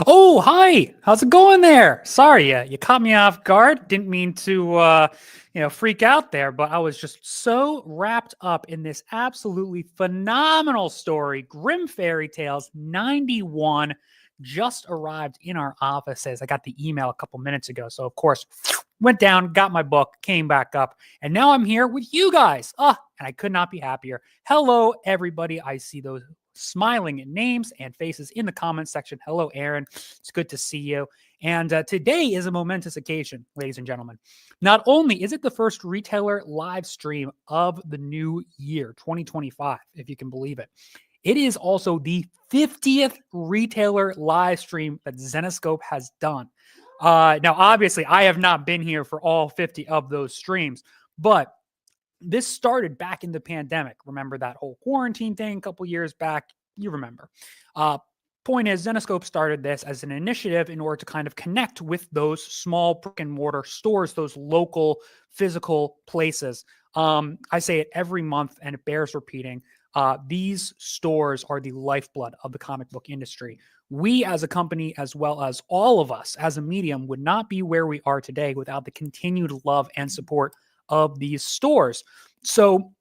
Oh, hi. How's it going there? Sorry, you caught me off guard. Didn't mean to, freak out there, but I was just so wrapped up in this absolutely phenomenal story. Grim Fairy Tales 91 just arrived in our offices. I got the email a couple minutes ago. So, of course, went down, got my book, came back up, and now I'm here with you guys. And I could not be happier. Hello, everybody. I see those smiling names and faces in the comment section. Hello, Aaron. It's good to see you. And today is a momentous occasion, ladies and gentlemen. Not only is it the first retailer live stream of the new year, 2025, if you can believe it, it is also the 50th retailer live stream that Zenescope has done. Now, obviously, I have not been here for all 50 of those streams, but this started back in the pandemic. Remember that whole quarantine thing a couple years back? You remember. Point is, Zenescope started this as an initiative in order to kind of connect with those small brick and mortar stores, those local physical places. I say it every month and it bears repeating. These stores are the lifeblood of the comic book industry. We as a company, as well as all of us as a medium, would not be where we are today without the continued love and support of these stores. So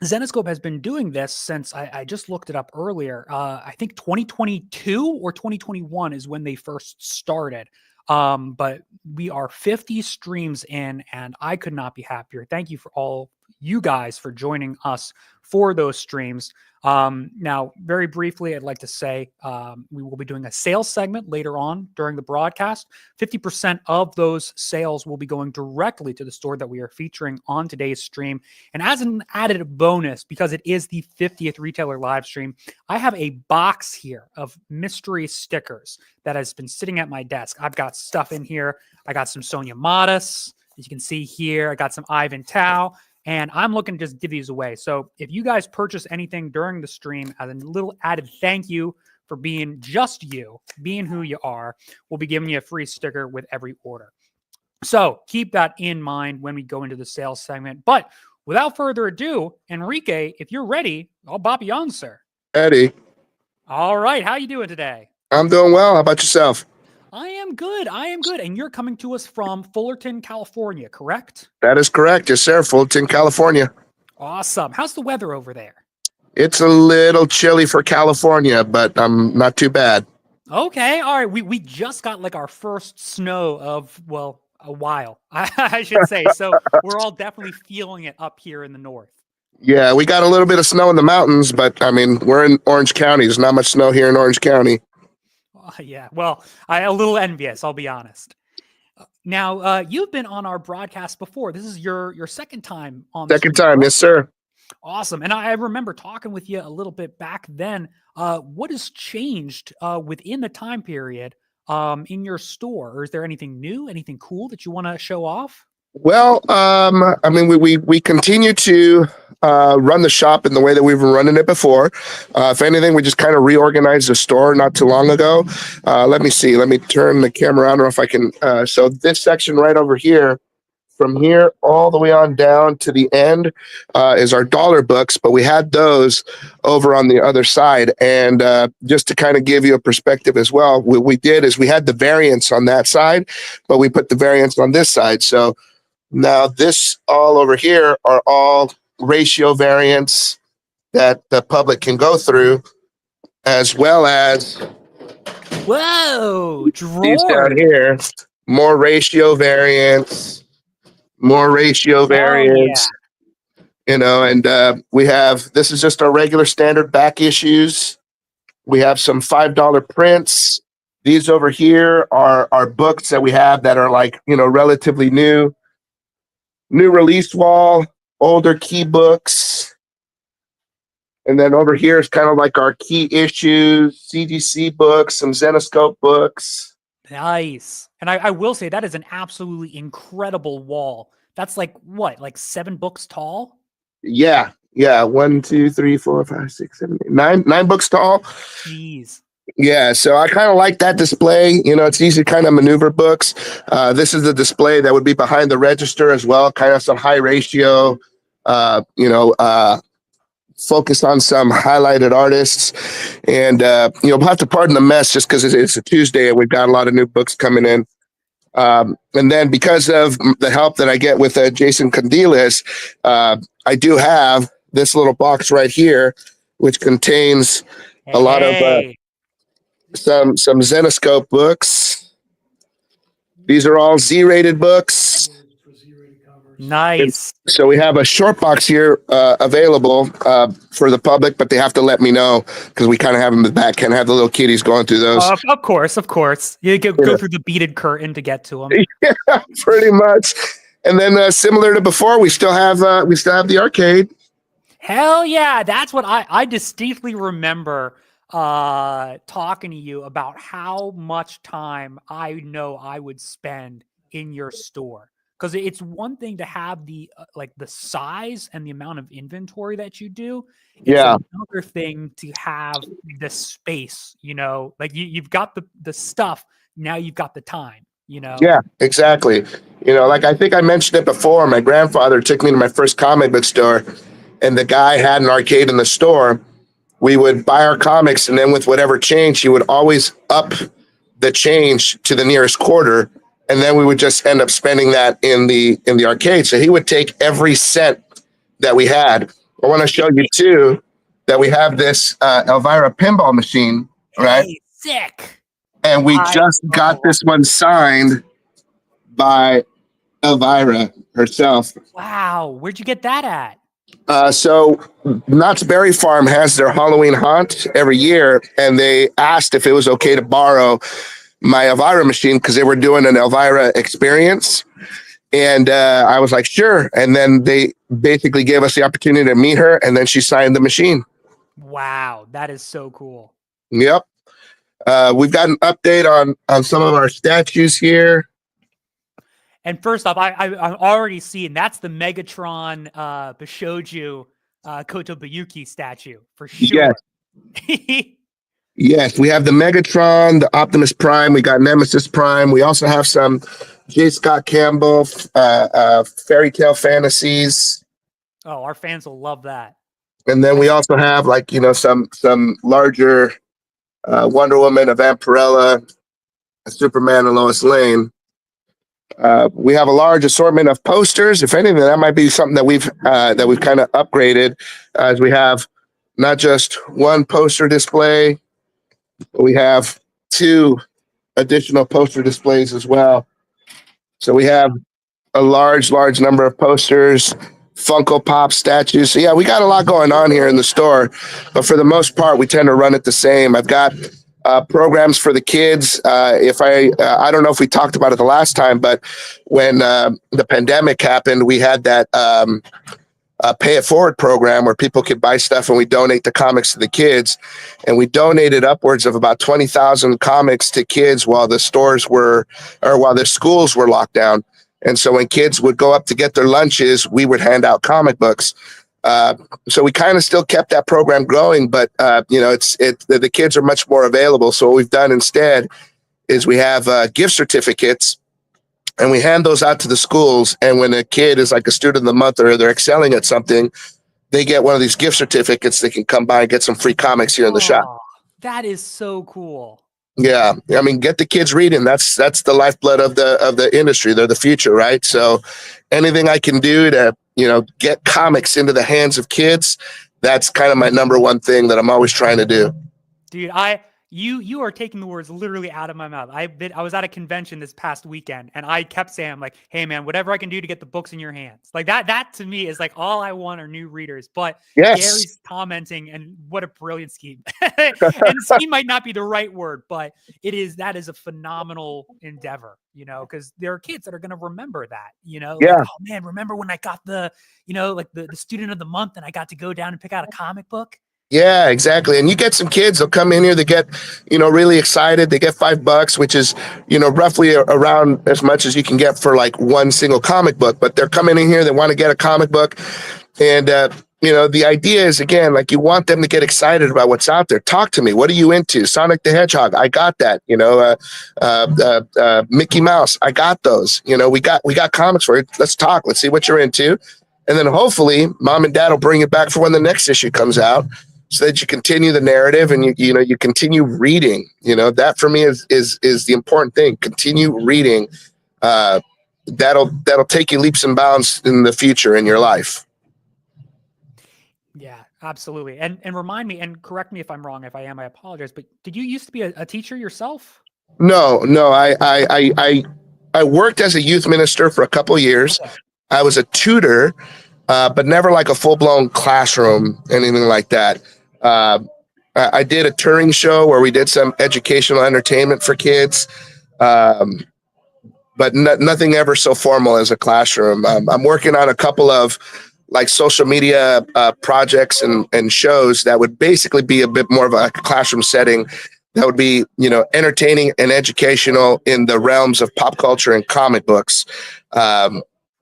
Zenescope has been doing this since I just looked it up earlier. I think 2022 or 2021 is when they first started. But we are 50 streams in, and I could not be happier. Thank you for all you guys for joining us for those streams. Now, very briefly, I'd like to say we will be doing a sales segment later on during the broadcast. 50% of those sales will be going directly to the store that we are featuring on today's stream. And as an added bonus, because it is the 50th retailer live stream, I have a box here of mystery stickers that has been sitting at my desk. I've got stuff in here. I got some Sonia Modis, as you can see here. I got some Ivan Tao. And I'm looking to just give these away. So if you guys purchase anything during the stream as a little added thank you for being just you, being who you are, we'll be giving you a free sticker with every order. So keep that in mind when we go into the sales segment. But without further ado, Enrique, if you're ready, I'll bop you on, sir. Eddie. All right. How you doing today? I'm doing well. How about yourself? I am good. And you're coming to us from Fullerton, California, correct? That is correct. Yes, sir. Fullerton, California. Awesome. How's the weather over there? It's a little chilly for California, but not too bad. Okay. All right. We just got like our first snow of, well, a while, I should say. So we're all definitely feeling it up here in the north. Yeah, we got a little bit of snow in the mountains, but I mean, we're in Orange County. There's not much snow here in Orange County. Yeah, well, I'm a little envious, I'll be honest. Now, you've been on our broadcast before. This is your second time on. Second time, yes, sir. Awesome. And I remember talking with you a little bit back then. What has changed within the time period in your store? Or is there anything new, anything cool that you want to show off? Well, I mean, we continue to run the shop in the way that we've been running it before. If anything, we just kind of reorganized the store not too long ago. Let me see. Let me turn the camera around, or if I can. So this section right over here, from here all the way on down to the end, is our dollar books. But we had those over on the other side. And just to kind of give you a perspective as well, what we did is we had the variants on that side, but we put the variants on this side. So now this all over here are all ratio variants that the public can go through, as well as these down here, more ratio variants, yeah. You know, and we have, this is just our regular standard back issues. We have some $5 prints. These over here are books that we have that are like, you know, relatively new release wall, older key books. And then over here is kind of like our key issues, CGC books, some Zenescope books. Nice. And I will say that is an absolutely incredible wall. That's like what, like 7 books tall? Yeah. 1, 2, 3, 4, 5, 6, 7, 8, 9 books tall. Jeez. Yeah, so I kind of like that display. You know, it's easy to kind of maneuver books. This is the display that would be behind the register as well, kind of some high ratio, focus on some highlighted artists. And, we'll have to pardon the mess just because it's a Tuesday and we've got a lot of new books coming in. And then because of the help that I get with Jason Candiles, I do have this little box right here, which contains a lot of some Zenoscope books. These are all Z-rated books. Nice. So we have a short box here available for the public, but they have to let me know because we kind of have them in the back. Can't have the little kiddies going through those. Of course. You go through the beaded curtain to get to them. Yeah, pretty much. And then similar to before, we still have the arcade. Hell yeah, that's what I distinctly remember talking to you about how much time I know I would spend in your store. Because it's one thing to have the the size and the amount of inventory that you do. It's another thing to have the space, like you've got the stuff. Now you've got the time, Yeah, exactly. Like I think I mentioned it before, my grandfather took me to my first comic book store and the guy had an arcade in the store. We would buy our comics and then with whatever change, he would always up the change to the nearest quarter. And then we would just end up spending that in the arcade. So he would take every cent that we had. I want to show you too that we have this Elvira pinball machine, right? Hey, sick. And we just got this one signed by Elvira herself. Wow, where'd you get that at? So Knott's Berry Farm has their Halloween haunt every year, and they asked if it was okay to borrow my Elvira machine because they were doing an Elvira experience. And I was like, sure. And then they basically gave us the opportunity to meet her, and then she signed the machine. Wow, that is so cool. Yep. We've got an update on some of our statues here. And first off, I'm already seeing that's the Megatron Bishoju Kotobayuki statue for sure. Yes. Yes, we have the Megatron, the Optimus Prime. We got Nemesis Prime. We also have some J. Scott Campbell, Fairy Tale Fantasies. Oh, our fans will love that. And then we also have some larger Wonder Woman, a Vampirella, a Superman, and Lois Lane. We have a large assortment of posters. If anything, that might be something that we've kind of upgraded, as we have not just one poster display, but we have 2 additional poster displays as well. So we have a large number of posters, Funko Pop statues. So yeah, we got a lot going on here in the store, but for the most part, we tend to run it the same. I've got programs for the kids. I don't know if we talked about it the last time, but when the pandemic happened, we had that pay it forward program where people could buy stuff and we donate the comics to the kids. And we donated upwards of about 20,000 comics to kids while the schools were locked down. And so when kids would go up to get their lunches, we would hand out comic books. So we kind of still kept that program going, but the kids are much more available. So what we've done instead is we have gift certificates, and we hand those out to the schools. And when a kid is like a student of the month or they're excelling at something, they get one of these gift certificates. They can come by and get some free comics here in the shop. That is so cool. Yeah, I mean, get the kids reading. That's the lifeblood of the industry. They're the future, right? So anything I can do to get comics into the hands of kids, that's kind of my number one thing that I'm always trying to do. Dude, you are taking the words literally out of my mouth. I was at a convention this past weekend, and I kept saying, like, hey man, whatever I can do to get the books in your hands. Like that to me is like all I want are new readers. But yes. Gary's commenting, and what a brilliant scheme. And scheme might not be the right word, but that is a phenomenal endeavor, because there are kids that are gonna remember that, Yeah. Like, oh man, remember when I got the student of the month and I got to go down and pick out a comic book? Yeah, exactly. And you get some kids, they'll come in here, they get, really excited. They get $5, which is, roughly around as much as you can get for like one single comic book. But they're coming in here, they want to get a comic book. And, the idea is, again, like you want them to get excited about what's out there. Talk to me. What are you into? Sonic the Hedgehog. I got that. Mickey Mouse. I got those. We got comics for it. Let's talk. Let's see what you're into. And then hopefully mom and dad will bring it back for when the next issue comes out, so that you continue the narrative and you continue reading. That for me is the important thing. Continue reading. That'll take you leaps and bounds in the future in your life. Yeah, absolutely. And remind me, and correct me if I'm wrong. If I am, I apologize. But did you used to be a teacher yourself? No. I worked as a youth minister for a couple of years. Okay. I was a tutor, but never like a full-blown classroom, anything like that. I did a touring show where we did some educational entertainment for kids, but nothing ever so formal as a classroom. I'm working on a couple of like social media projects and shows that would basically be a bit more of a classroom setting. That would be, entertaining and educational in the realms of pop culture and comic books.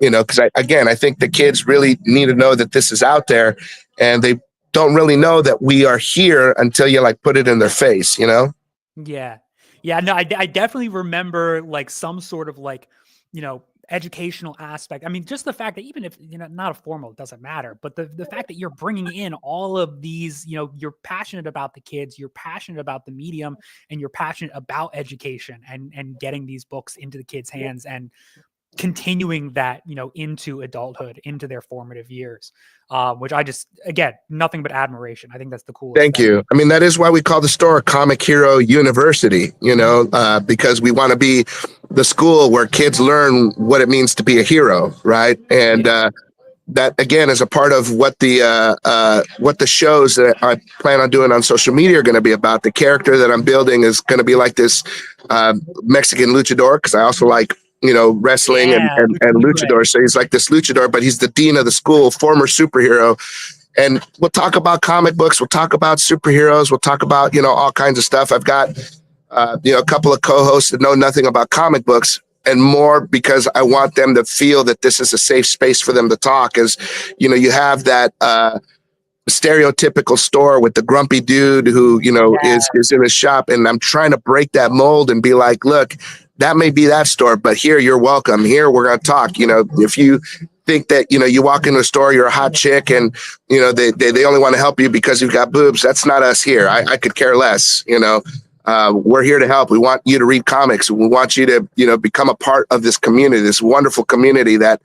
Because I think the kids really need to know that this is out there, and they don't really know that we are here until you like put it in their face, Yeah. Yeah. No, I definitely remember like some sort of like, educational aspect. I mean, just the fact that even if, not a formal, it doesn't matter, but the fact that you're bringing in all of these, you're passionate about the kids, you're passionate about the medium, and you're passionate about education and getting these books into the kids' hands and continuing that, into adulthood, into their formative years, which I just, again, nothing but admiration. I think that's the coolest Thank thing. you. I mean, that is why we call the store Comic Hero University, because we want to be the school where kids learn what it means to be a hero, right? And that again is a part of what the shows that I plan on doing on social media are going to be about. The character that I'm building is going to be like this Mexican luchador, because I also like wrestling and luchador. So he's like this luchador, but he's the dean of the school, former superhero. And we'll talk about comic books. We'll talk about superheroes. We'll talk about, all kinds of stuff. I've got, a couple of co-hosts that know nothing about comic books, and more because I want them to feel that this is a safe space for them to talk. As you have that stereotypical store with the grumpy dude who, is in his shop. And I'm trying to break that mold and be like, look, that may be that store, but here you're welcome. Here we're going to talk. If you think that, you walk into a store, you're a hot chick and, they only want to help you because you've got boobs. That's not us here. I could care less. We're here to help. We want you to read comics. We want you to, become a part of this community, this wonderful community that,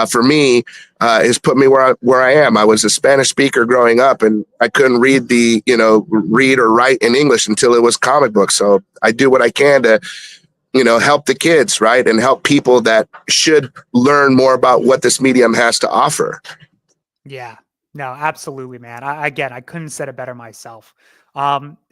for me, has put me where I am. I was a Spanish speaker growing up, and I couldn't read read or write in English until it was comic books. So I do what I can to, help the kids, right, and help people that should learn more about what this medium has to offer. Yeah, no, absolutely, man. Again, I couldn't said it better myself.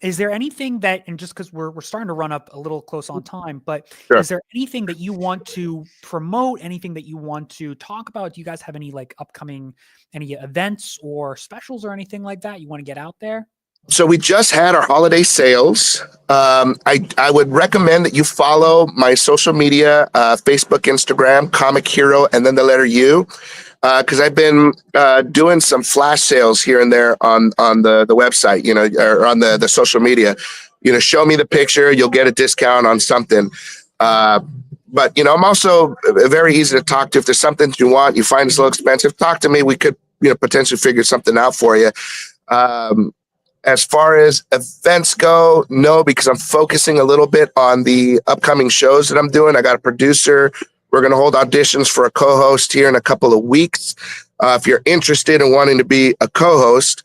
Is there anything that, and just because we're starting to run up a little close on time, but Sure. Is there anything that you want to promote, anything that you want to talk about? Do you guys have any like upcoming, any events or specials or anything like that you want to get out there? So we just had our holiday sales. I would recommend that you follow my social media, Facebook, Instagram, Comic Hero, and then the letter U, because I've been doing some flash sales here and there on the website, or on the social media. Show me the picture, you'll get a discount on something. But I'm also very easy to talk to. If there's something you want, you find it's a little expensive, talk to me. We could potentially figure something out for you. As far as events go, no, because I'm focusing a little bit on the upcoming shows that I'm doing. I got a producer. We're going to hold auditions for a co-host here in a couple of weeks. If you're interested in wanting to be a co-host,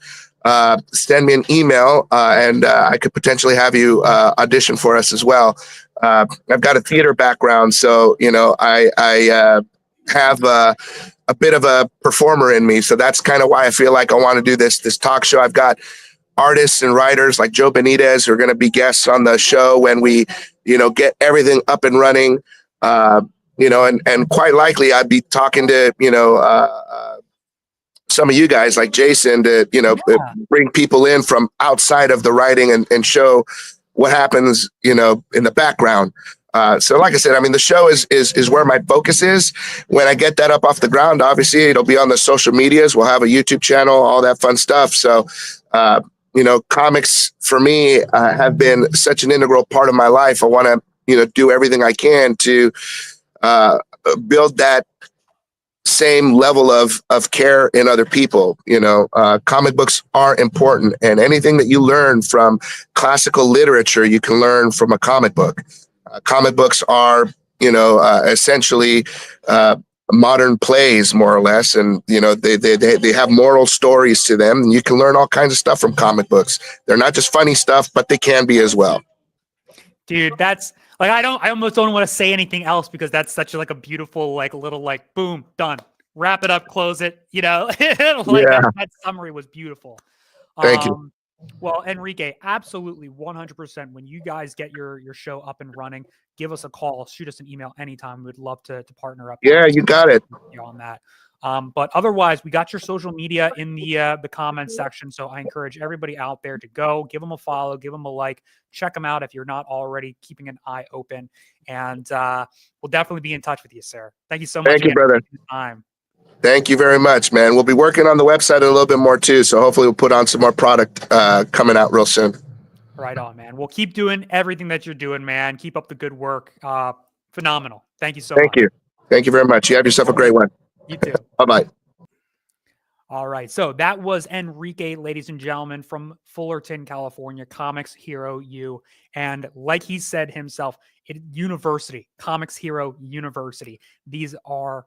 send me an email and I could potentially have you audition for us as well. I've got a theater background, so I have a bit of a performer in me. So that's kind of why I feel like I want to do this talk show. I've got artists and writers like Joe Benitez who are going to be guests on the show when we, get everything up and running. And quite likely I'd be talking to, some of you guys like Jason to, bring people in from outside of the writing and show what happens, in the background. So like I said, I mean, the show is where my focus is. When I get that up off the ground, obviously it'll be on the social medias. We'll have a YouTube channel, all that fun stuff. So, comics for me have been such an integral part of my life. I want to, do everything I can to build that same level of care in other people. Comic books are important, and anything that you learn from classical literature, you can learn from a comic book. Comic books are, essentially modern plays, more or less, and they have moral stories to them, and you can learn all kinds of stuff from comic books. They're not just funny stuff, but they can be as well. Dude, that's like, I almost don't want to say anything else, because that's such like a beautiful, like, little, like, boom, done, wrap it up, close it, like Yeah. that summary was beautiful. Thank you. Well, Enrique, absolutely 100%. When you guys get your show up and running, give us a call, shoot us an email anytime. We'd love to partner up. Yeah, you got it. On that. But otherwise, we got your social media in the comments section. So I encourage everybody out there to go give them a follow, give them a like, check them out if you're not already, keeping an eye open. And we'll definitely be in touch with you, sir. Thank you so much. Thank you, brother. For the time. Thank you very much, man. We'll be working on the website a little bit more too. So hopefully we'll put on some more product coming out real soon. Right on, man. We'll keep doing everything that you're doing, man. Keep up the good work. Phenomenal. Thank you so much. Thank you. Thank you very much. You have yourself a great one. You too. Bye-bye. All right. So that was Enrique, ladies and gentlemen, from Fullerton, California, Comics Hero U. And like he said himself, University, Comics Hero University. These are,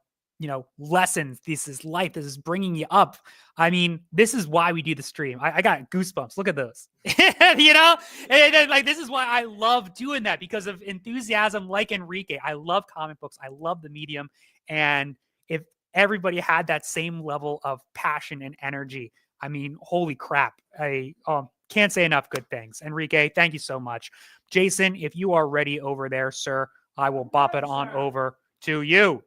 lessons. This is life. This is bringing you up. I mean, this is why we do the stream. I got goosebumps. Look at those, and like, this is why I love doing that, because of enthusiasm like Enrique. I love comic books. I love the medium. And if everybody had that same level of passion and energy, I mean, holy crap. I can't say enough good things. Enrique, thank you so much. Jason, if you are ready over there, sir, I will bop it on over to you.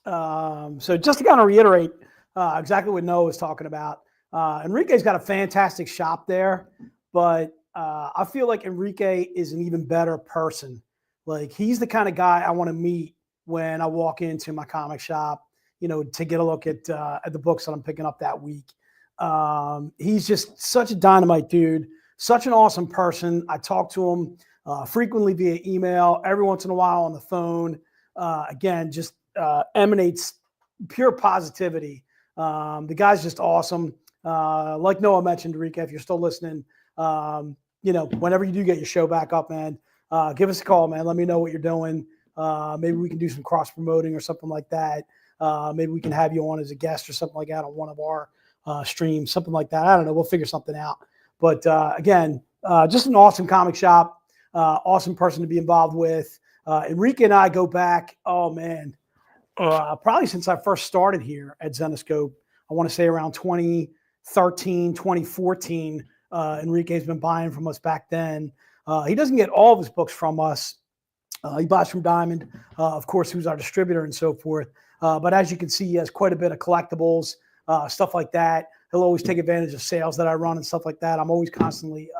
So just to kind of reiterate exactly what Noah was talking about, Enrique's got a fantastic shop there, but I feel like Enrique is an even better person. Like, he's the kind of guy I want to meet when I walk into my comic shop, to get a look at the books that I'm picking up that week. He's just such a dynamite dude, such an awesome person. I talk to him frequently via email, every once in a while on the phone. Again, just emanates pure positivity. The guy's just awesome. Like Noah mentioned, Enrique, if you're still listening, whenever you do get your show back up, man, give us a call, man. Let me know what you're doing. Maybe we can do some cross promoting or something like that. Maybe we can have you on as a guest or something like that on one of our streams, something like that. I don't know. We'll figure something out. But again, just an awesome comic shop, awesome person to be involved with. Enrique and I go back, oh man, probably since I first started here at Zenescope. I want to say around 2013, 2014. Enrique's been buying from us back then. He doesn't get all of his books from us. He buys from Diamond, of course, who's our distributor and so forth. But as you can see, he has quite a bit of collectibles, stuff like that. He'll always take advantage of sales that I run and stuff like that. I'm always constantly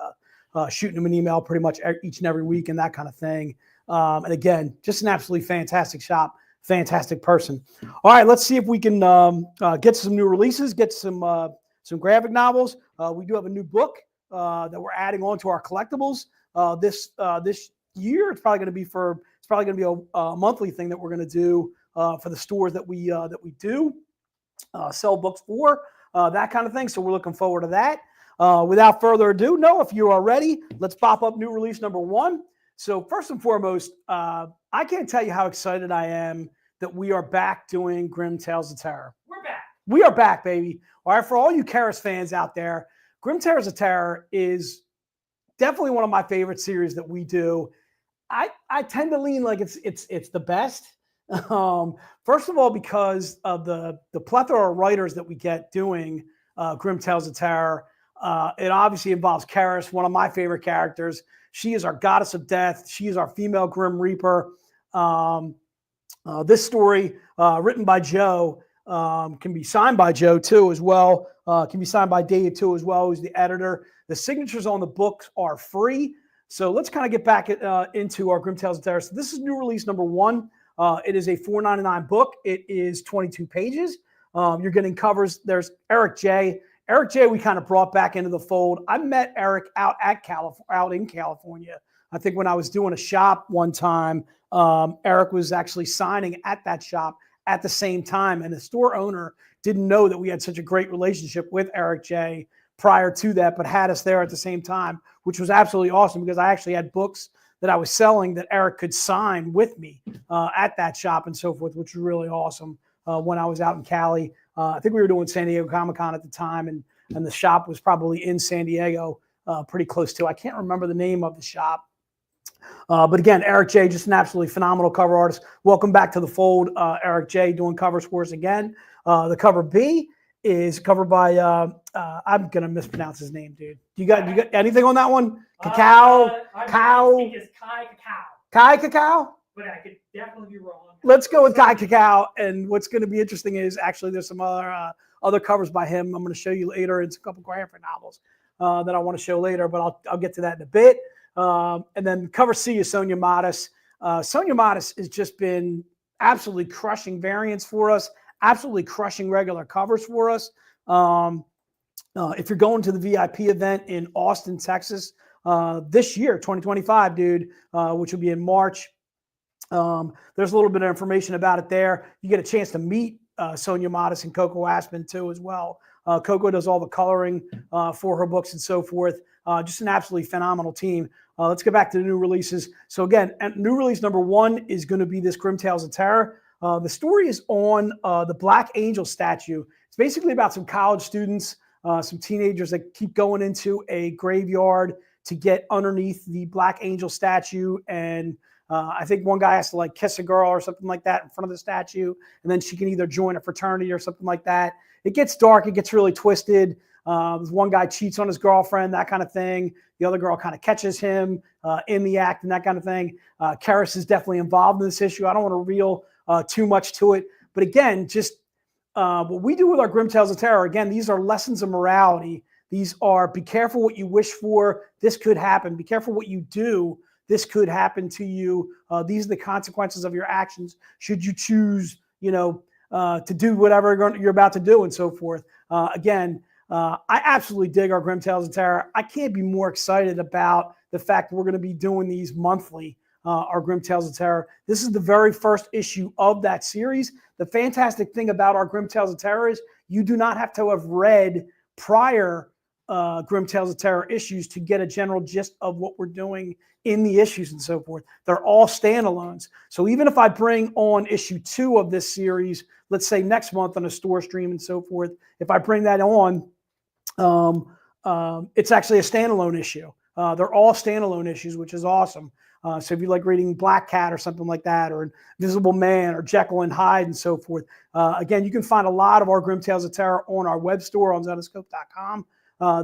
shooting him an email pretty much each and every week and that kind of thing. And again, just an absolutely fantastic shop, fantastic person. All right, let's see if we can get some new releases, get some graphic novels. We do have a new book that we're adding on to our collectibles this year. It's probably going to be a monthly thing that we're going to do for the stores that we do sell books for, that kind of thing. So we're looking forward to that. Without further ado, Noah, if you are ready, let's pop up new release number 1. So first and foremost, I can't tell you how excited I am that we are back doing Grim Tales of Terror. We're back. We are back, baby. All right, for all you Karis fans out there, Grim Tales of Terror is definitely one of my favorite series that we do. I tend to lean like it's the best. First of all, because of the plethora of writers that we get doing Grim Tales of Terror. It obviously involves Karis, one of my favorite characters. She is our goddess of death. She is our female Grim Reaper. This story, written by Joe, can be signed by Joe too as well. Can be signed by Dave too as well, who's the editor. The signatures on the books are free. So let's kind of get back into our Grim Tales of Terror. So this is new release number 1. It is a $4.99 book. It is 22 pages. You're getting covers. There's Eric J. Eric J. we kind of brought back into the fold. I met Eric out in California. I think when I was doing a shop one time, Eric was actually signing at that shop at the same time. And the store owner didn't know that we had such a great relationship with Eric J prior to that, but had us there at the same time, which was absolutely awesome because I actually had books that I was selling that Eric could sign with me at that shop and so forth, which was really awesome when I was out in Cali. I think we were doing San Diego Comic-Con at the time, and the shop was probably in San Diego pretty close to. I can't remember the name of the shop. But again, Eric J, just an absolutely phenomenal cover artist. Welcome back to the fold, Eric J, doing covers for us again. The cover B is covered by, I'm going to mispronounce his name, dude. You got anything on that one? Cacao? I think it's Kai Cacao. Kai Cacao? But I could definitely be wrong. Let's go with Kai Cacao. And what's going to be interesting is actually there's some other covers by him I'm going to show you later. It's a couple graphic novels that I want to show later, but I'll get to that in a bit. And then cover C is Sonia Modis. Sonia Modis has just been absolutely crushing variants for us, absolutely crushing regular covers for us. If you're going to the VIP event in Austin, Texas, this year, 2025, dude, which will be in March, there's a little bit of information about it there. You get a chance to meet Sonia Modis and Coco Aspen too as well. Coco does all the coloring for her books and so forth. Just an absolutely phenomenal team. Let's get back to the new releases. So again, new release number 1 is going to be this Grim Tales of Terror. The story is on the Black Angel statue. It's basically about some college students, some teenagers that keep going into a graveyard to get underneath the Black Angel statue. And I think one guy has to like kiss a girl or something like that in front of the statue. And then she can either join a fraternity or something like that. It gets dark. It gets really twisted. One guy cheats on his girlfriend, that kind of thing. The other girl kind of catches him in the act and that kind of thing. Karis is definitely involved in this issue. I don't want to reveal too much to it. But again, just what we do with our Grim Tales of Terror, again, these are lessons of morality. These are be careful what you wish for. This could happen. Be careful what you do. This could happen to you. These are the consequences of your actions should you choose, to do whatever you're about to do and so forth. Again, I absolutely dig our Grim Tales of Terror. I can't be more excited about the fact that we're going to be doing these monthly, our Grim Tales of Terror. This is the very first issue of that series. The fantastic thing about our Grim Tales of Terror is you do not have to have read prior Grim Tales of Terror issues to get a general gist of what we're doing in the issues and so forth. They're all standalones. So even if I bring on issue 2 of this series, let's say next month on a store stream and so forth, if I bring that on, it's actually a standalone issue. They're all standalone issues, which is awesome. So if you like reading Black Cat or something like that, or Invisible Man or Jekyll and Hyde and so forth, again, you can find a lot of our Grim Tales of Terror on our web store on Zenoscope.com.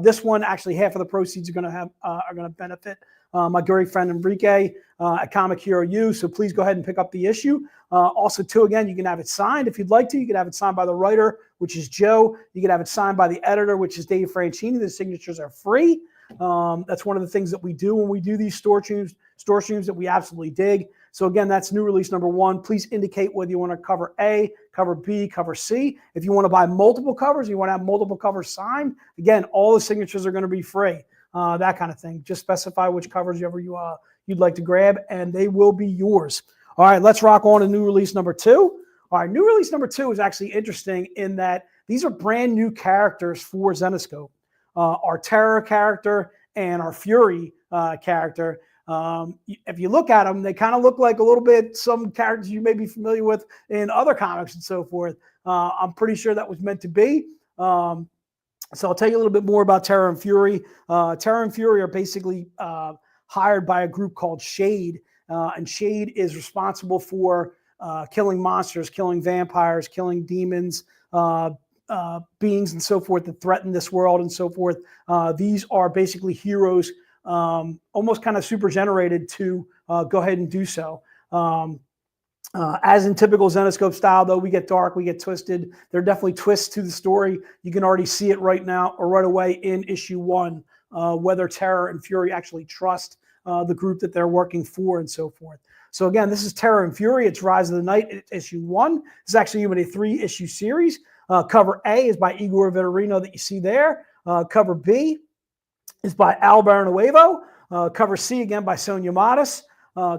This one, actually, half of the proceeds are going to benefit my great friend Enrique at Comic Hero U. So please go ahead and pick up the issue. Also, too, again, you can have it signed if you'd like to. You can have it signed by the writer, which is Joe. You can have it signed by the editor, which is Dave Franchini. The signatures are free. That's one of the things that we do when we do these store streams that we absolutely dig. So again, that's new release number 1. Please indicate whether you want to cover A, cover B, cover C. If you want to buy multiple covers, you want to have multiple covers signed, again, all the signatures are going to be free. That kind of thing. Just specify which covers you'd like to grab, and they will be yours. All right, let's rock on to new release number 2. All right, new release number 2 is actually interesting in that these are brand new characters for Zenoscope. Our Terror character and our Fury character. If you look at them, they kind of look like a little bit some characters you may be familiar with in other comics and so forth. I'm pretty sure that was meant to be. So I'll tell you a little bit more about Terror and Fury. Terror and Fury are basically hired by a group called Shade, and Shade is responsible for killing monsters, killing vampires, killing demons, beings and so forth that threaten this world and so forth. These are basically heroes, almost kind of super generated to go ahead and do so. As in typical Zenoscope style, though, we get dark, we get twisted. There are definitely twists to the story. You can already see it right now or right away in issue 1, whether Terror and Fury actually trust the group that they're working for and so forth. So again, this is Terror and Fury. It's Rise of the Night, issue 1. It's actually even a 3-issue series. Cover A is by Igor Vitorino that you see there. Cover B is by Al Barnuevo. Cover C, again, by Sonia Modis.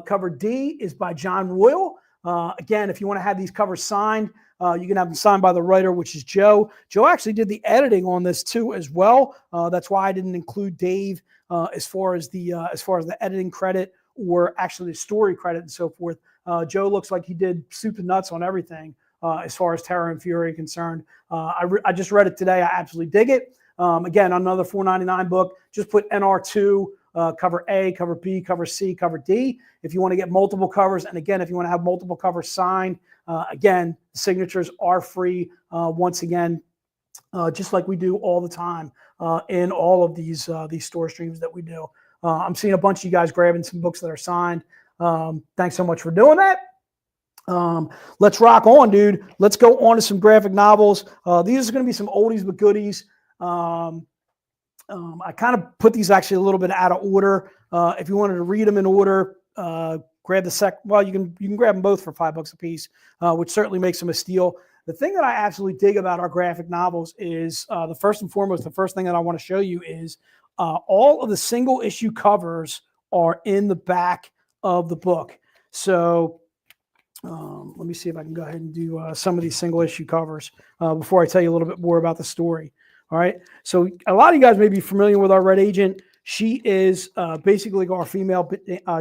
Cover D is by John Royal. Again, if you want to have these covers signed, you can have them signed by the writer, which is Joe. Joe actually did the editing on this too as well. That's why I didn't include Dave as far as the editing credit or actually the story credit and so forth. Joe looks like he did soup and nuts on everything as far as Terror and Fury are concerned. I just read it today. I absolutely dig it. Again, another $4.99 book. Just put NR2. Cover A, cover B, cover C, cover D. If you want to get multiple covers, and again, if you want to have multiple covers signed, again, the signatures are free. Once again, just like we do all the time in all of these store streams that we do. I'm seeing a bunch of you guys grabbing some books that are signed. Thanks so much for doing that. Let's rock on, dude. Let's go on to some graphic novels. These are going to be some oldies but goodies. I kind of put these actually a little bit out of order. If you wanted to read them in order, grab the well, you can grab them both for $5 a piece, which certainly makes them a steal. The thing that I absolutely dig about our graphic novels is the first thing that I want to show you is all of the single issue covers are in the back of the book. So let me see if I can go ahead and do some of these single issue covers before I tell you a little bit more about the story. All right. So a lot of you guys may be familiar with our Red Agent. She is basically our female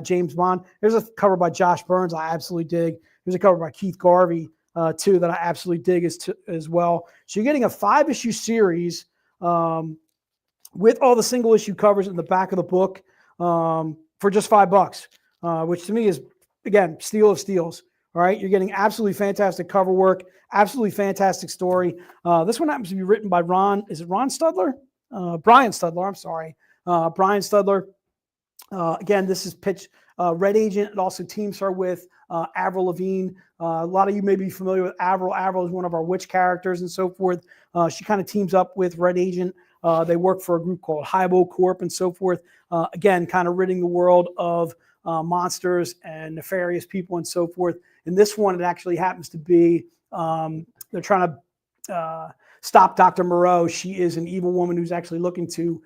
James Bond. There's a cover by Josh Burns I absolutely dig. There's a cover by Keith Garvey too that I absolutely dig as well. So you're getting a 5-issue series with all the single issue covers in the back of the book for just $5, which to me is, again, steal of steals. All right, you're getting absolutely fantastic cover work, absolutely fantastic story. This one happens to be written by Ron. Is it Ron Studler? Brian Studler. I'm sorry, Brian Studler. Again, this is pitched Red Agent. It also teams her with Avril Lavigne. A lot of you may be familiar with Avril. Avril is one of our witch characters and so forth. She kind of teams up with Red Agent. They work for a group called Hybo Corp and so forth. Again, kind of ridding the world of monsters and nefarious people and so forth. In this one, it actually happens to be they're trying to stop Dr. Moreau. She is an evil woman who's actually looking to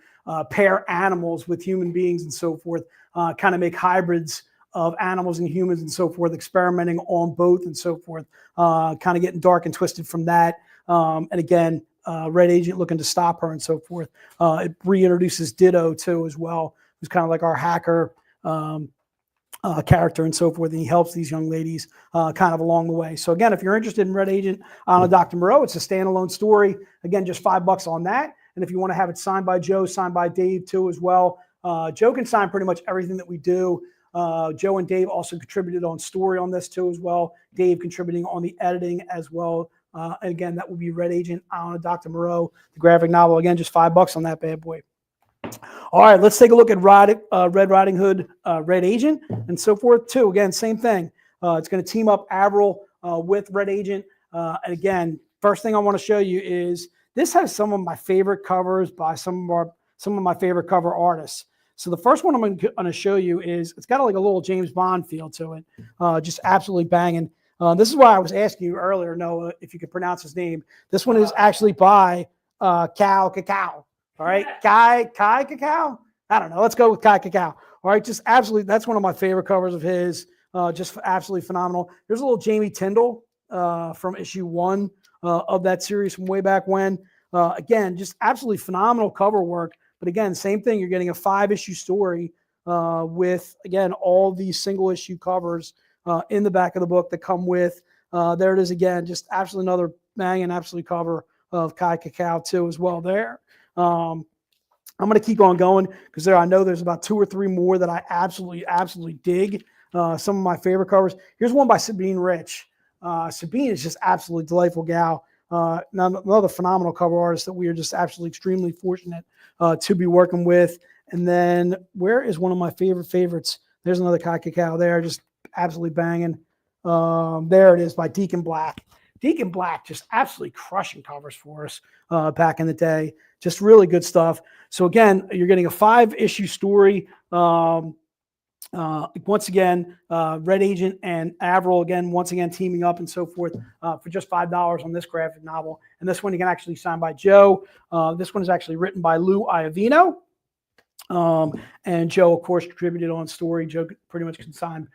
pair animals with human beings and so forth, kind of make hybrids of animals and humans and so forth, experimenting on both and so forth, kind of getting dark and twisted from that. And again, Red Agent looking to stop her and so forth. It reintroduces Ditto too as well, who's kind of like our hacker character and so forth, and he helps these young ladies kind of along the way. So again, if you're interested in Red Agent on Dr. Moreau, it's a standalone story. Again, just $5 on that. And if you want to have it signed by Joe, signed by Dave too as well. Joe can sign pretty much everything that we do. Joe and Dave also contributed on story on this too as well. Dave contributing on the editing as well. And again, that will be Red Agent on Dr. Moreau, the graphic novel. Again, just $5 on that bad boy. All right, let's take a look at Red Riding Hood, Red Agent, and so forth too. Again, same thing. It's going to team up Avril with Red Agent. And again, first thing I want to show you is this has some of my favorite covers by some of my favorite cover artists. So the first one I'm going to show you is it's got like a little James Bond feel to it, just absolutely banging. This is why I was asking you earlier, Noah, if you could pronounce his name. This one is actually by Cal Cacao. All right, Kai Cacao. I don't know. Let's go with Kai Cacao. All right, just absolutely. That's one of my favorite covers of his. Just absolutely phenomenal. There's a little Jamie Tyndall from issue 1 of that series from way back when. Again, just absolutely phenomenal cover work. But again, same thing. You're getting a 5-issue story with, again, all these single issue covers in the back of the book that come with. There it is again. Just absolutely another banging, absolute cover of Kai Cacao too as well there. I'm going to keep on going because I know there's about 2 or 3 more that I absolutely dig. Some of my favorite covers. Here's one by Sabine Rich. Sabine is just absolutely delightful gal. Another phenomenal cover artist that we are just absolutely extremely fortunate to be working with. And then where is one of my favorites? There's another Kai Cacao there, just absolutely banging. There it is by Deacon Black. Deacon Black just absolutely crushing covers for us back in the day. Just really good stuff. So again, you're getting a 5-issue story. Once again, Red Agent and Avril again, once again teaming up and so forth for just $5 on this graphic novel. And this one you can actually sign by Joe. This one is actually written by Lou Iovino. And Joe, of course, contributed on story. Joe pretty much can sign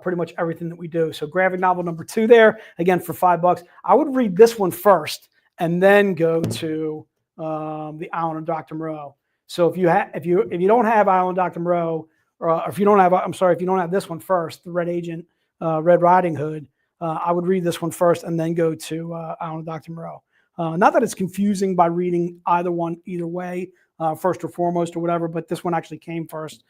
pretty much everything that we do. So graphic novel number 2 there, again, for $5. I would read this one first and then go to the Island of Dr. Moreau. So if you don't have Island of Dr. Moreau, or if you don't have this one first, the Red Agent, Red Riding Hood, I would read this one first and then go to Island of Dr. Moreau. Not that it's confusing by reading either way, first or foremost or whatever, but this one actually came first.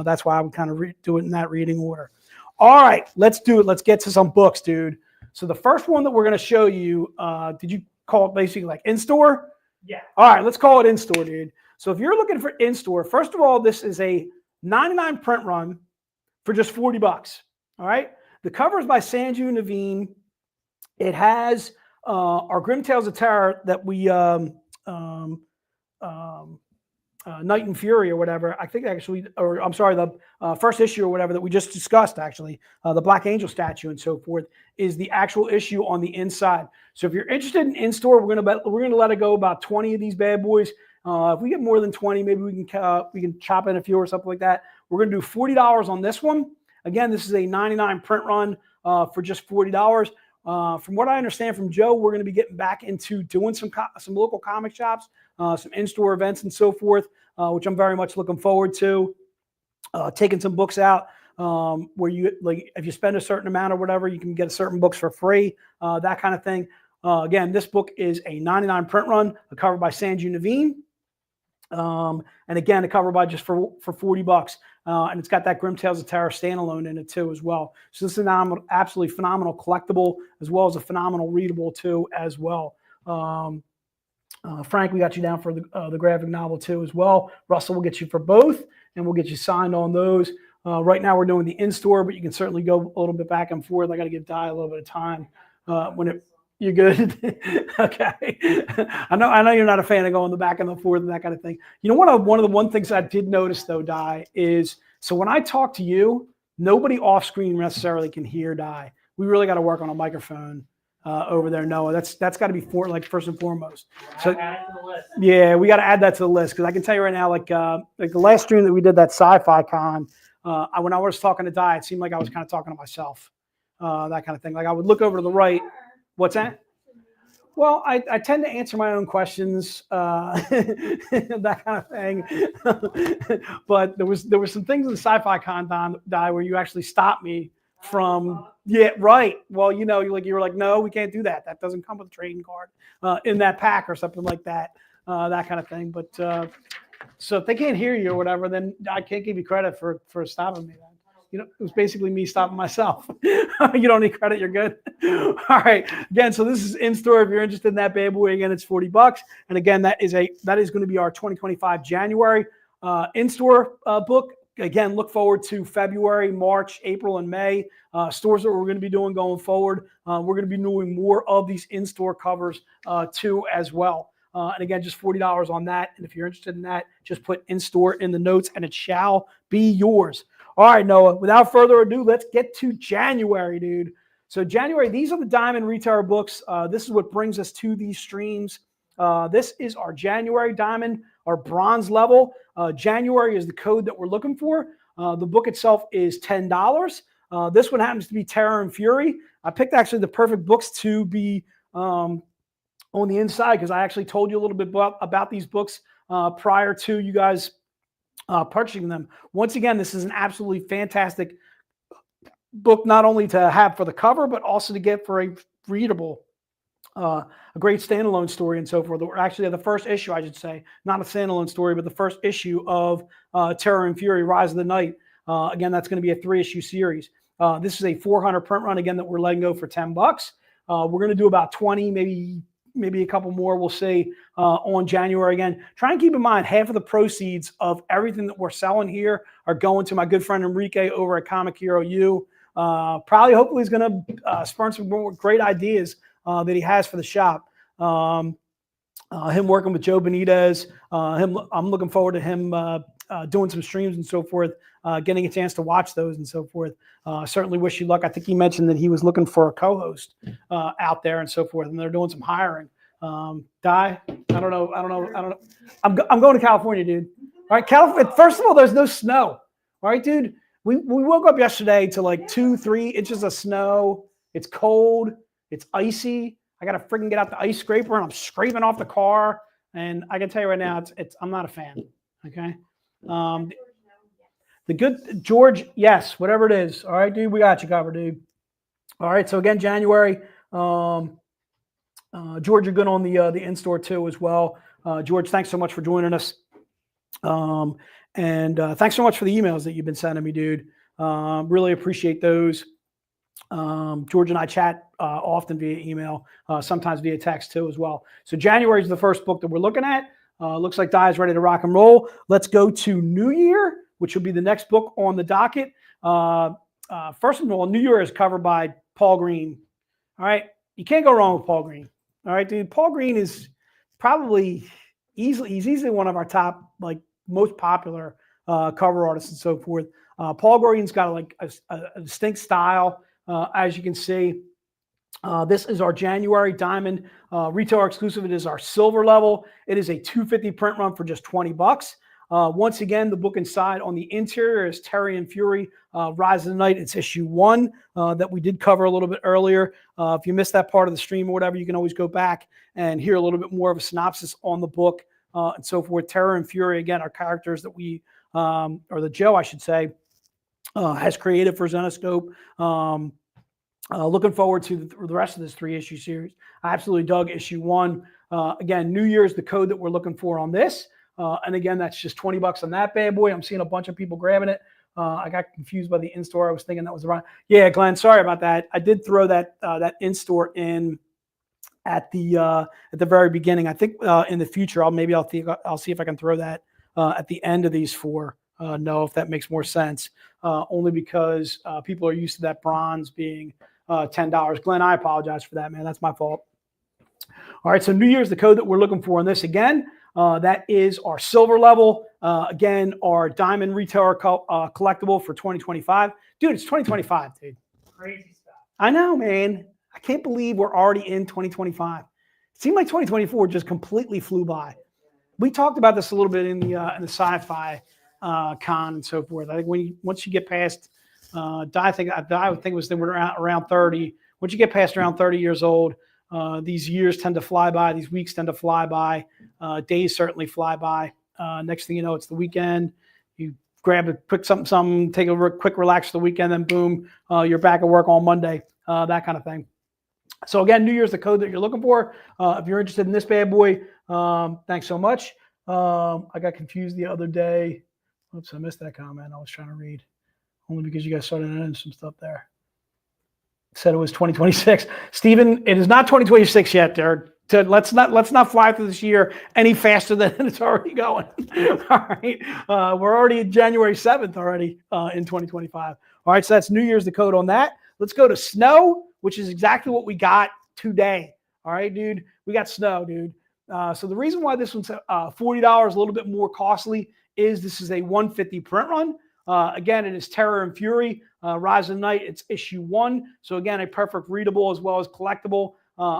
That's why I would kind of do it in that reading order. All right, let's do it. Let's get to some books, dude. So the first one that we're going to show you, did you call it basically like in-store? Yeah. All right, let's call it in-store, dude. So if you're looking for in-store, first of all, this is a 99 print run for just $40. All right. The cover is by Sanju Naveen. It has our Grim Tales of Terror that we Night and Fury or whatever. I think actually, or I'm sorry, the first issue or whatever that we just discussed, actually, the Black Angel statue and so forth, is the actual issue on the inside. So if you're interested in store, we're gonna let it go about 20 of these bad boys. If we get more than 20, maybe we can chop in a few or something like that. We're gonna do $40 on this one. Again, this is a 99 print run for just $40. From what I understand from Joe, we're going to be getting back into doing some local comic shops, some in-store events and so forth, which I'm very much looking forward to. Taking some books out where you, like, if you spend a certain amount or whatever, you can get certain books for free, that kind of thing. Again, this book is a 99 print run, a cover by Sanju Naveen. And again, a cover by just for $40. And it's got that Grim Tales of Terror standalone in it too as well. So this is an absolutely phenomenal collectible as well as a phenomenal readable too as well. Frank, we got you down for the graphic novel too as well. Russell will get you for both, and we'll get you signed on those. Right now we're doing the in-store, but you can certainly go a little bit back and forth. I got to give Di a little bit of time You're good. Okay. I know you're not a fan of going the back and the forth and that kind of thing. You know what? One of the things I did notice though, Di, is so when I talk to you, nobody off screen necessarily can hear Di. We really got to work on a microphone over there, Noah. That's got to be first and foremost. So add it to the list. Yeah, we got to add that to the list because I can tell you right now, like the last stream that we did, that sci-fi con, when I was talking to Di, it seemed like I was kind of talking to myself, that kind of thing. Like I would look over to the right. What's that? Well, I tend to answer my own questions, that kind of thing. But there were some things in the Sci-Fi Con, Di, where you actually stopped me from. Yeah, right. Well, you were like, no, we can't do that. That doesn't come with a trading card in that pack or something like that. That kind of thing. But so if they can't hear you or whatever, then I can't give you credit for stopping me. It was basically me stopping myself. You don't need credit. You're good. All right. Again, so this is in store. If you're interested in that bad boy, again, it's $40. And again, that is going to be our 2025 January in-store book. Again, look forward to February, March, April, and May stores that we're going to be doing going forward. We're going to be doing more of these in-store covers too as well. And again, just $40 on that. And if you're interested in that, just put in-store in the notes and it shall be yours. All right, Noah, without further ado, let's get to January, dude. So January, these are the Diamond Retailer books. This is what brings us to these streams. This is our January Diamond, our bronze level. January is the code that we're looking for. The book itself is $10. This one happens to be Terror and Fury. I picked actually the perfect books to be on the inside because I actually told you a little bit about these books prior to you guys purchasing them. Once again, this is an absolutely fantastic book, not only to have for the cover, but also to get for a readable, a great standalone story and so forth. We're actually at the first issue, I should say, not a standalone story, but the first issue of Terror and Fury, Rise of the Night. Again, that's going to be a 3-issue series. This is a 400 print run, again, that we're letting go for $10. We're going to do about 20, maybe a couple more, we'll see, on January. Again, try and keep in mind half of the proceeds of everything that we're selling here are going to my good friend Enrique over at Comic Hero U. Hopefully he's going to spurn some more great ideas that he has for the shop. Him working with Joe Benitez, I'm looking forward to him doing some streams and so forth, getting a chance to watch those and so forth. Certainly wish you luck. I think he mentioned that he was looking for a co-host out there and so forth, and they're doing some hiring. Di, I don't know. I'm going to California, dude. All right, California. First of all, there's no snow. All right, dude. We woke up yesterday to like 2-3 inches of snow. It's cold. It's icy. I got to freaking get out the ice scraper and I'm scraping off the car. And I can tell you right now, I'm not a fan. Okay. The good George, yes, whatever it is. All right, dude, we got you covered, dude. All right. So again, January, George, you're good on the in-store too as well. George, thanks so much for joining us. And thanks so much for the emails that you've been sending me, dude. Really appreciate those. George and I chat often via email, sometimes via text too as well. So January is the first book that we're looking at. Looks like Di is ready to rock and roll. Let's go to New Year, which will be the next book on the docket. First of all, New Year is covered by Paul Green. All right. You can't go wrong with Paul Green. All right, dude. Paul Green is probably he's easily one of our top, like, most popular cover artists and so forth. Paul Green's got like a distinct style, as you can see. This is our January Diamond retail exclusive. It is our silver level. It is a 250 print run for just $20. Once again, the book inside on the interior is Terry and Fury, Rise of the Night. It's issue 1 that we did cover a little bit earlier. If you missed that part of the stream or whatever, you can always go back and hear a little bit more of a synopsis on the book and so forth. Terror and Fury, again, are characters that we, or the Joe, I should say, has created for Zenoscope. Looking forward to the rest of this 3-issue series. I absolutely dug issue 1. Again, New Year's the code that we're looking for on this. And again, that's just $20 on that bad boy. I'm seeing a bunch of people grabbing it. I got confused by the in-store. I was thinking that was around. Yeah, Glenn, sorry about that. I did throw that in-store in at the very beginning. I think in the future, I'll see if I can throw that at the end of these 4. No, if that makes more sense. Only because people are used to that bronze being $10. Glenn, I apologize for that, man. That's my fault. All right, so New Year's the code that we're looking for on this again. That is our silver level. Again, our diamond retailer collectible for 2025. Dude, it's 2025, dude. Crazy stuff. I know, man. I can't believe we're already in 2025. It seemed like 2024 just completely flew by. We talked about this a little bit in the sci-fi con and so forth. I think once you get past, I would think it was they were around 30. Once you get past around 30 years old, these years tend to fly by. These weeks tend to fly by. Days certainly fly by. Next thing you know, it's the weekend. You grab a quick something, take a quick relax for the weekend, then boom, you're back at work on Monday. That kind of thing. So again, New Year's the code that you're looking for. If you're interested in this bad boy, thanks so much. I got confused the other day. Oops, I missed that comment. I was trying to read only because you guys started in some stuff there. Said it was 2026. Stephen, it is not 2026 yet, Derek. Let's not fly through this year any faster than it's already going. All right. We're already at January 7th already in 2025. All right. So that's New Year's the code on that. Let's go to snow, which is exactly what we got today. All right, dude. We got snow, dude. So the reason why this one's $40, a little bit more costly, is this is a 150 print run. Again, it is Terror and Fury, Rise of the Night. It's issue 1. So again, a perfect readable as well as collectible.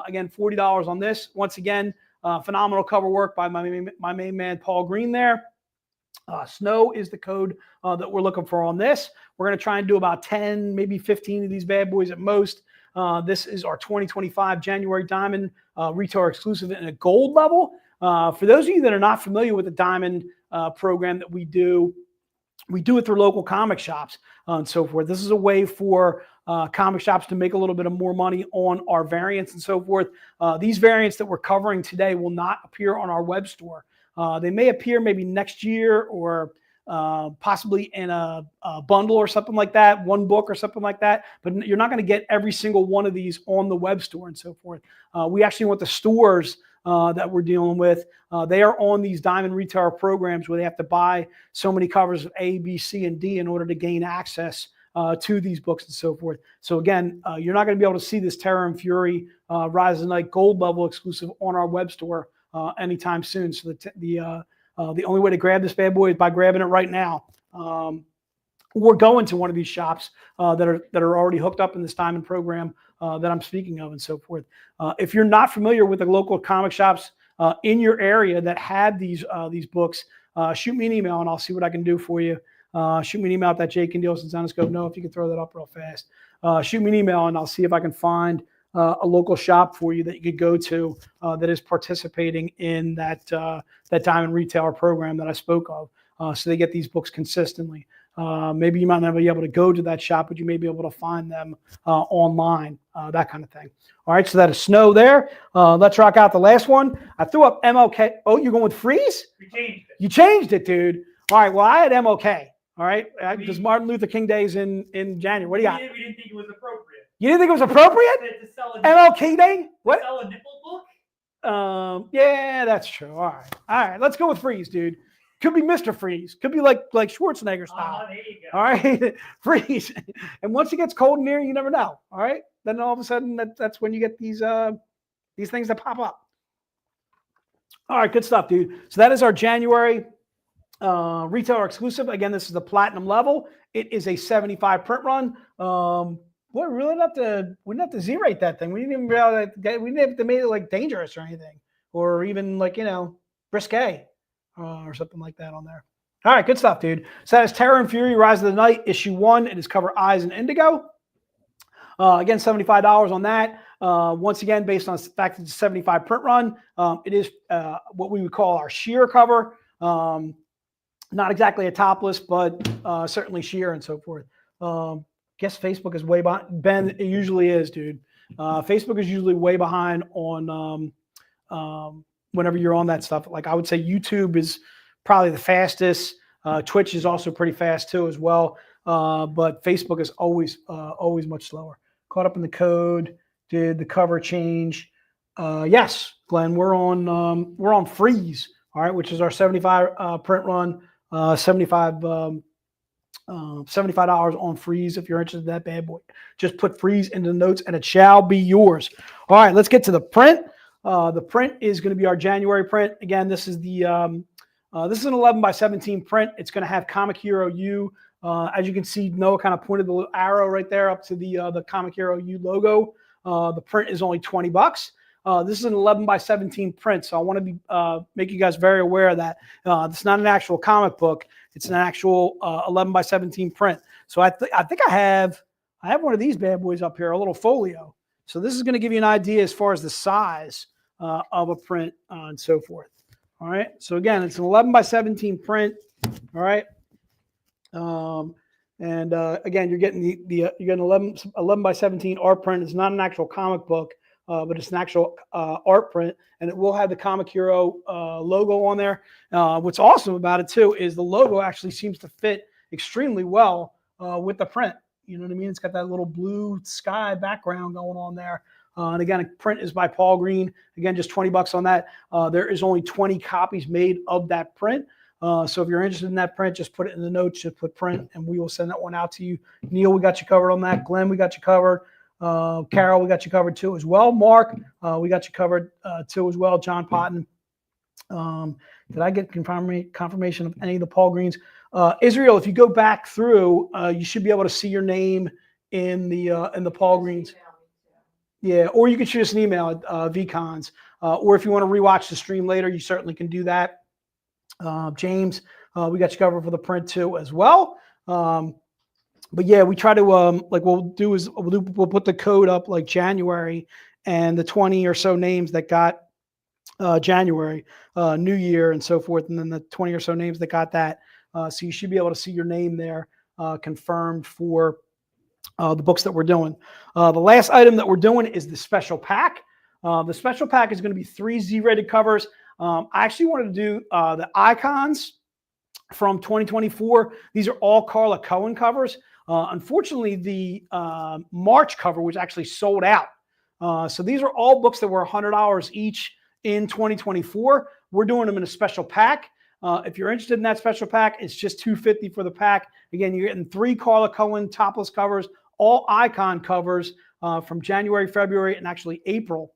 Again, $40 on this. Once again, phenomenal cover work by my main man, Paul Green there. Snow is the code that we're looking for on this. We're going to try and do about 10, maybe 15 of these bad boys at most. This is our 2025 January Diamond retail exclusive in a gold level. For those of you that are not familiar with the Diamond program that we do it through local comic shops and so forth. This is a way for comic shops to make a little bit of more money on our variants and so forth. These variants that we're covering today will not appear on our web store. They may appear maybe next year or possibly in a bundle or something like that, one book or something like that. But you're not going to get every single one of these on the web store and so forth. We actually want the stores that we're dealing with. They are on these Diamond retailer programs where they have to buy so many covers of A, B, C, and D in order to gain access to these books and so forth. So again, you're not going to be able to see this Terror and Fury Rise of the Night gold level exclusive on our web store anytime soon. So the only way to grab this bad boy is by grabbing it right now. Or going to one of these shops that are already hooked up in this Diamond program that I'm speaking of and so forth. If you're not familiar with the local comic shops in your area that had these books, shoot me an email and I'll see what I can do for you. shoot me an email at that Jake and Deals and Zenoscope. No, if you can throw that up real fast. Shoot me an email and I'll see if I can find a local shop for you that you could go to that is participating in that Diamond Retailer program that I spoke of. So they get these books consistently. Maybe you might not be able to go to that shop, but you may be able to find them online, that kind of thing. All right, so that is Snow there. Let's rock out the last one. I threw up MLK. Oh, you're going with Freeze? We changed it. You changed it, dude. All right, well, I had MLK. All right, because Martin Luther King Day is in January. What do you got? We didn't think it was appropriate. You didn't think it was appropriate? To sell a MLK Day? What? sell a nipple book? Yeah, that's true. All right. Let's go with Freeze, dude. Could be Mr. Freeze. Could be like Schwarzenegger style. There you go. All right, Freeze. And once it gets cold in here, you never know. All right, then all of a sudden that's when you get these things that pop up. All right, good stuff, dude. So that is our January retailer exclusive. Again, this is the platinum level. It is a 75 print run. Boy, we didn't have to Z-rate that thing. We didn't even realize we didn't have to make it like dangerous or anything, or even like risque or something like that on there. All right, good stuff, dude. So that is Terror and Fury: Rise of the Night, issue 1. It is cover Eyes and Indigo. Again, $75 on that. Once again, based on the fact that it's a 75 print run, it is what we would call our sheer cover. Not exactly a topless, but certainly sheer and so forth. Guess Facebook is way behind. Ben, it usually is, dude. Facebook is usually way behind on whenever you're on that stuff. Like I would say YouTube is probably the fastest. Twitch is also pretty fast too as well. But Facebook is always much slower. Caught up in the code, did the cover change. Yes, Glenn, we're on Freeze, all right, which is our 75 print run, $75 on Freeze if you're interested in that bad boy. Just put Freeze into the notes and it shall be yours. All right, let's get to the print. The print is going to be our January print. Again, this is an 11 by 17 print. It's going to have Comic Hero U. As you can see, Noah kind of pointed the little arrow right there up to the Comic Hero U logo. The print is only $20. This is an 11 by 17 print, so I want to make you guys very aware of that. It's not an actual comic book. It's an actual 11 by 17 print. So I think I have one of these bad boys up here, a little folio. So this is going to give you an idea as far as the size of a print and so forth. All right. So again, it's an 11 by 17 print. All right. Again, you're getting you're getting 11 by 17 art print. It's not an actual comic book, but it's an actual art print, and it will have the Comic Hero logo on there. What's awesome about it too is the logo actually seems to fit extremely well with the print. You know what I mean? It's got that little blue sky background going on there. And again, print is by Paul Green. Again, just $20 on that. There is only 20 copies made of that print. So if you're interested in that print, just put it in the notes, just put print, and we will send that one out to you. Neil, we got you covered on that. Glenn, we got you covered. Carol, we got you covered too as well. Mark, we got you covered too as well. John Potton. Did I get confirmation of any of the Paul Greens? Israel, if you go back through, you should be able to see your name in the Paul Greens. Yeah, or you can shoot us an email at VCons. Or if you want to rewatch the stream later, you certainly can do that. James, we got you covered for the print too as well. But yeah, we try to like what we'll do is we'll put the code up like January and the 20 or so names that got January, New Year and so forth, and then the 20 or so names that got that. So you should be able to see your name there confirmed for the books that we're doing. The last item that we're doing is the special pack. The special pack is going to be 3 Z-rated covers. I actually wanted to do the icons from 2024. These are all Carla Cohen covers. Unfortunately, the March cover was actually sold out. So these are all books that were $100 each in 2024. We're doing them in a special pack. If you're interested in that special pack, it's just $250 for the pack. Again, you're getting 3 Carla Cohen topless covers, all icon covers from January, February, and actually April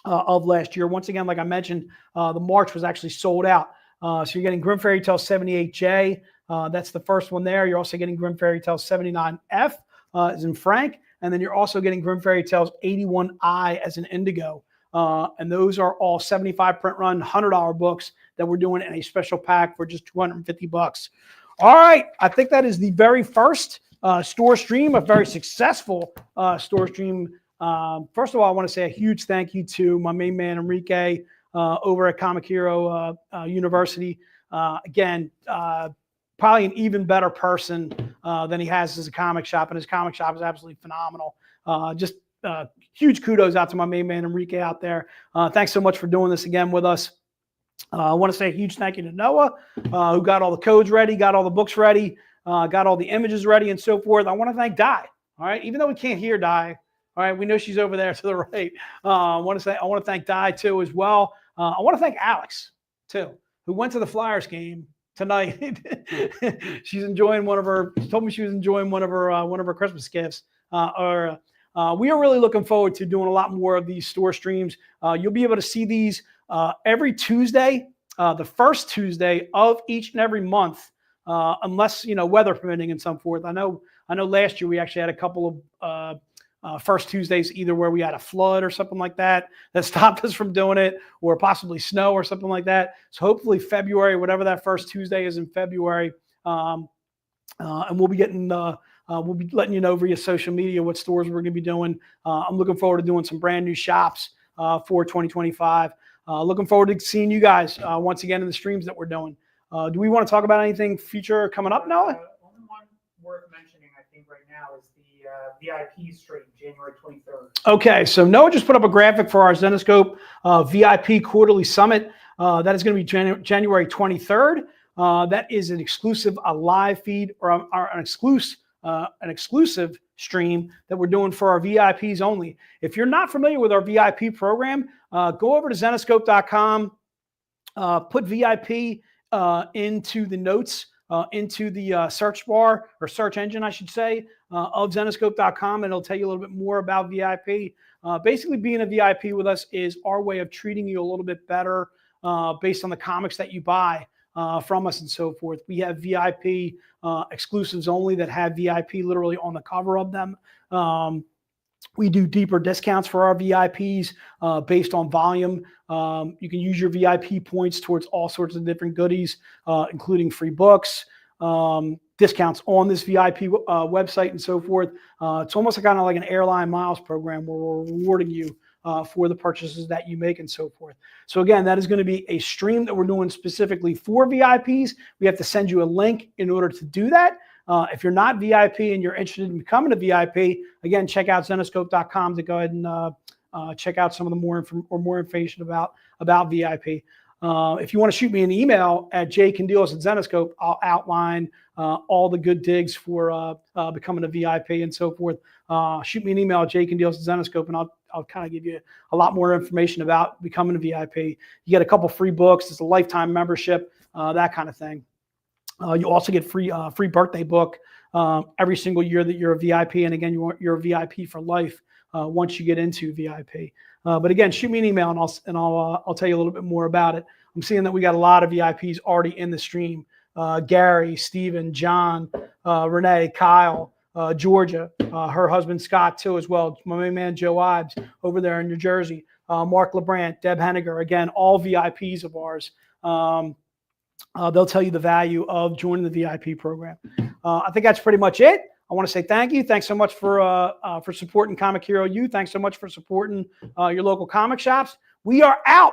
of last year. Once again, like I mentioned, the March was actually sold out. So you're getting Grim Fairy Tale 78J. That's the first one there. You're also getting Grim Fairy Tale 79F as in Frank. And then you're also getting Grim Fairy Tales 81I as in Indigo. And those are all 75 print run, $100 books that we're doing in a special pack for just $250. All right. I think that is the very first store stream, a very successful store stream. First of all, I want to say a huge thank you to my main man, Enrique, over at Comic Hero University. Again, probably an even better person than he has as a comic shop, and his comic shop is absolutely phenomenal. Just huge kudos out to my main man, Enrique, out there. Thanks so much for doing this again with us. I want to say a huge thank you to Noah, who got all the codes ready, got all the books ready, got all the images ready, and so forth. I want to thank Di. All right, even though we can't hear Di, all right, we know she's over there to the right. I want to thank Di too as well. I want to thank Alex too, who went to the Flyers game tonight. She's enjoying she told me she was enjoying one of her Christmas gifts. We are really looking forward to doing a lot more of these store streams. You'll be able to see these every Tuesday, the first Tuesday of each and every month, unless weather permitting and so forth. I know last year we actually had a couple of first Tuesdays, either where we had a flood or something like that stopped us from doing it, or possibly snow or something like that. So hopefully February, whatever that first Tuesday is in February, and we'll be getting we'll be letting you know via social media what stores we're going to be doing. I'm looking forward to doing some brand new shops for 2025. Looking forward to seeing you guys once again in the streams that we're doing. Do we want to talk about anything future coming up, Noah? Only one worth mentioning, I think, right now is the VIP stream, January 23rd. Okay, so Noah just put up a graphic for our Zenescope VIP Quarterly Summit. That is going to be January 23rd. That is an exclusive live feed or an exclusive stream that we're doing for our VIPs only. If you're not familiar with our VIP program, go over to Zenescope.com, put VIP into the notes, into the search bar or search engine, I should say, of Zenescope.com, and it'll tell you a little bit more about VIP. Basically, being a VIP with us is our way of treating you a little bit better based on the comics that you buy from us and so forth. We have VIP exclusives only that have VIP literally on the cover of them. We do deeper discounts for our VIPs based on volume. You can use your VIP points towards all sorts of different goodies, including free books, discounts on this VIP website, and so forth. It's almost kind of like an airline miles program where we're rewarding you for the purchases that you make and so forth. So again, that is going to be a stream that we're doing specifically for VIPs. We have to send you a link in order to do that. If you're not VIP and you're interested in becoming a VIP, again, check out Zenescope.com to go ahead and check out some of the more information about VIP. If you want to shoot me an email at jcandilos@Zenescope, I'll outline all the good digs for becoming a VIP and so forth. Shoot me an email at jcandilos@Zenescope, and I'll kind of give you a lot more information about becoming a VIP. You get a couple free books. It's a lifetime membership, that kind of thing. You also get free birthday book every single year that you're a VIP, and again, you're a VIP for life once you get into VIP. But again, shoot me an email and I'll tell you a little bit more about it. I'm seeing that we got a lot of VIPs already in the stream. Gary, Steven, John, Renee, Kyle, Georgia, her husband Scott too as well. My main man Joe Ives over there in New Jersey. Mark LeBrant, Deb Henniger, again, all VIPs of ours. They'll tell you the value of joining the VIP program. I think that's pretty much it. I want to say thank you. Thanks so much for supporting Comic Hero U. Thanks so much for supporting your local comic shops. We are out.